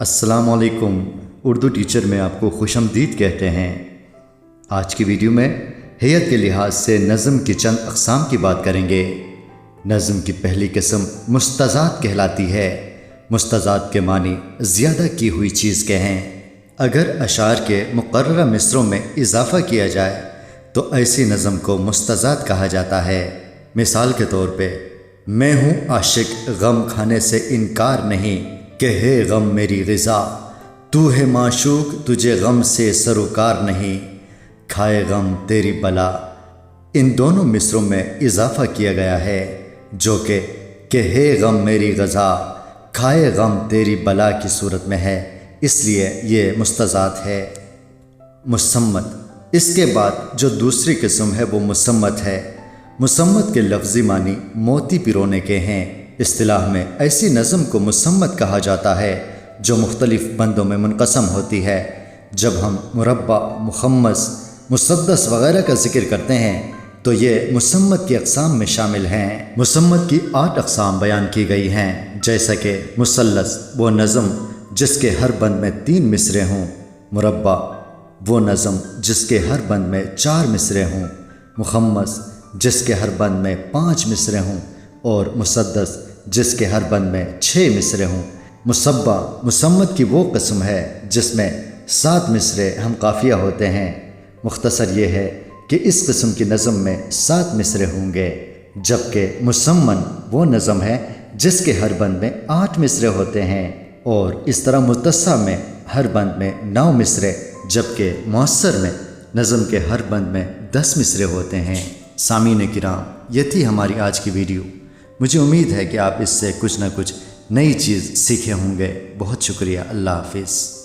अस्सलाम वालेकुम। उर्दू टीचर में आपको खुशमदीद कहते हैं। आज की वीडियो में हैयत के लिहाज से नज़म की चंद अक़साम की बात करेंगे। नज़म की पहली किस्म मुस्तज़ात कहलाती है। मुस्तज़ात के मानी ज़्यादा की हुई चीज़ के हैं। अगर अशार के मुक़र्ररा मिसरों में इजाफ़ा किया जाए तो ऐसी नज़म को मुस्तज़ात कहा जाता है। मिसाल के तौर पे, मैं हूँ आशिक गम खाने से इनकार नहीं, कि है गम मेरी ग़िज़ा, तू है माशूक तुझे गम से सरोकार नहीं, खाए गम तेरी बला। इन दोनों मिसरों में इजाफ़ा किया गया है जो कि है गम मेरी ग़िज़ा, खाए गम तेरी बला की सूरत में है, इसलिए ये मुस्तज़ात है। मुसम्मत, इसके बाद जो दूसरी किस्म है वो मुसम्मत है। मुसम्मत के लफ्ज़ी मानी मोती पिरोने के हैं। इस्तिलाह में ऐसी नज़म को मुसम्मत कहा जाता है जो मुख्तलिफ़ बंदों में मुनक़सम होती है। जब हम मुरब्बा, मुखम्मस, मुसद्दस वग़ैरह का ज़िक्र करते हैं तो ये मुसम्मत की अक़साम में शामिल हैं। मुसम्मत की 8 अक़साम बयान की गई हैं, जैसा कि मुसल्लस, वो नज़म जिसके हर बंद में 3 मिसरे हों। मुरब्बा, वो नज़म जिसके हर बंद में 4 मिसरे हों। मुखम्मस, जिसके हर बंद में 5 मिसरे हों। और मुसद्दस, जिसके हर बंद में 6 मिसरे हों। मुसब्बा, मुसम्मत की वो किस्म है जिसमें 7 मिसरे हम काफ़िया होते हैं। मुख्तसर ये है कि इस किस्म की नज़म में 7 मिसरे होंगे, जबकि मुसम्मन वो नज़म है जिसके हर बंद में 8 मिसरे होते हैं। और इस तरह मुत्तसा में हर बंद में 9 मिसरे, जबकि मुअस्सर में नज़म के हर बंद में 10 मिसरे होते हैं। सामीन किराम, ये थी हमारी आज की वीडियो। मुझे उम्मीद है कि आप इससे कुछ ना कुछ नई चीज़ सीखे होंगे। बहुत शुक्रिया। अल्लाह हाफ़िज़।